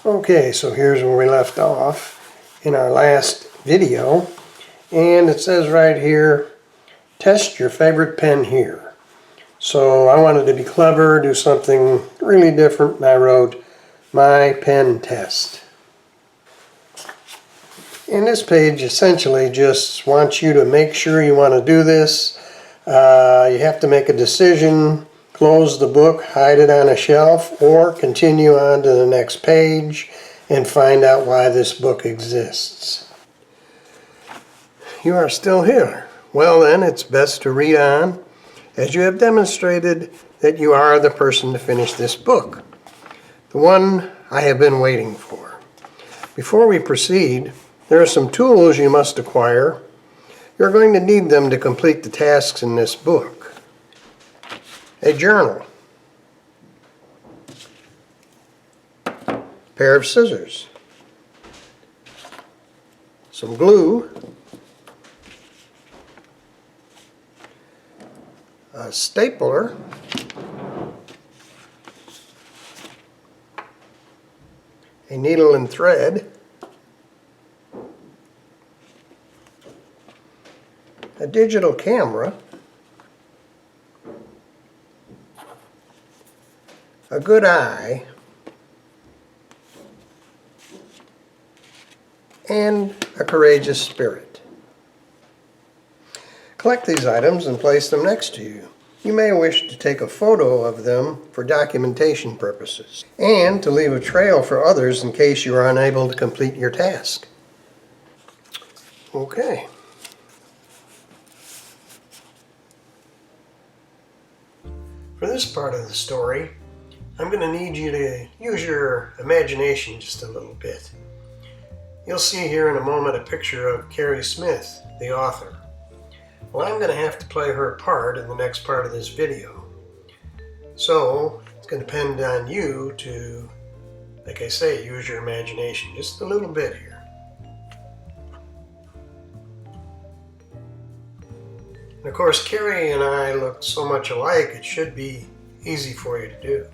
Okay, so here's where we left off in our last video, and it says right here, test your favorite pen here. So I wanted to be clever, do something really different, and I wrote my pen test. And this page essentially just wants you to make sure you want to do this. You have to make a decision, close the book, hide it on a shelf, or continue on to the next page and find out why this book exists. You are still here. Well then, it's best to read on, as you have demonstrated that you are the person to finish this book, the one I have been waiting for. Before we proceed, there are some tools you must acquire. You're going to need them to complete the tasks in this book. A journal, pair of scissors, some glue, a stapler, a needle and thread, a digital camera, a good eye, and a courageous spirit. Collect these items and place them next to you. You may wish to take a photo of them for documentation purposes, and to leave a trail for others in case you are unable to complete your task. Okay. For this part of the story, I'm going to need you to use your imagination just a little bit. You'll see here in a moment a picture of Carrie Smith, the author. Well, I'm going to have to play her part in the next part of this video. So, it's going to depend on you to, like I say, use your imagination just a little bit here. And of course, Carrie and I look so much alike, it should be easy for you to do.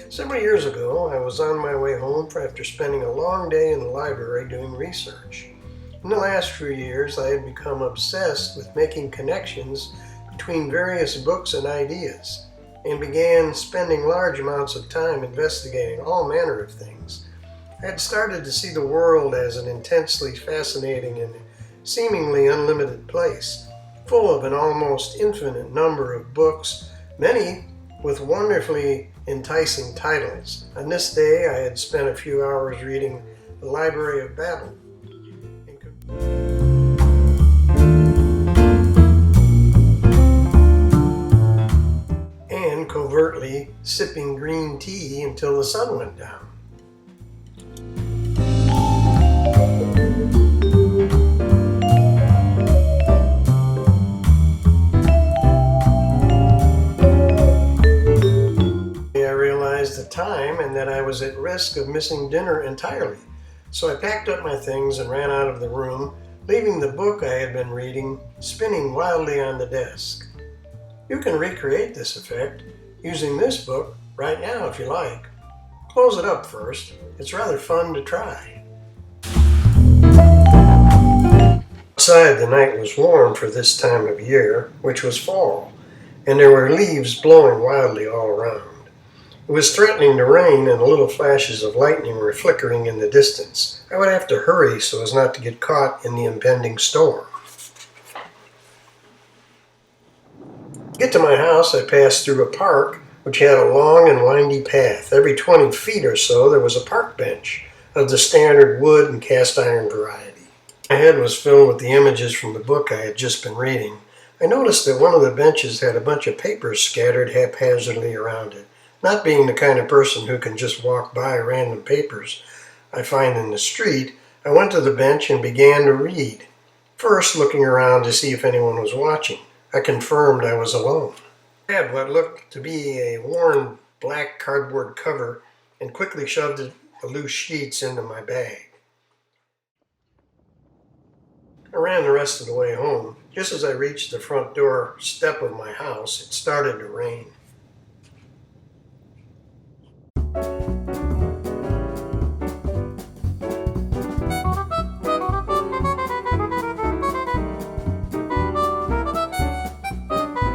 Several years ago, I was on my way home after spending a long day in the library doing research. In the last few years, I had become obsessed with making connections between various books and ideas, and began spending large amounts of time investigating all manner of things. I had started to see the world as an intensely fascinating and seemingly unlimited place, full of an almost infinite number of books, many with wonderfully enticing titles. On this day, I had spent a few hours reading The Library of Babel, and covertly sipping green tea until the sun went down. The time and that I was at risk of missing dinner entirely. So I packed up my things and ran out of the room, leaving the book I had been reading spinning wildly on the desk. You can recreate this effect using this book right now if you like. Close it up first. It's rather fun to try. Outside, the night was warm for this time of year, which was fall, and there were leaves blowing wildly all around. It was threatening to rain, and little flashes of lightning were flickering in the distance. I would have to hurry so as not to get caught in the impending storm. To get to my house, I passed through a park which had a long and windy path. Every 20 feet or so there was a park bench of the standard wood and cast iron variety. My head was filled with the images from the book I had just been reading. I noticed that one of the benches had a bunch of papers scattered haphazardly around it. Not being the kind of person who can just walk by random papers I find in the street, I went to the bench and began to read, first looking around to see if anyone was watching. I confirmed I was alone. I had what looked to be a worn black cardboard cover and quickly shoved the loose sheets into my bag. I ran the rest of the way home. Just as I reached the front door step of my house, it started to rain.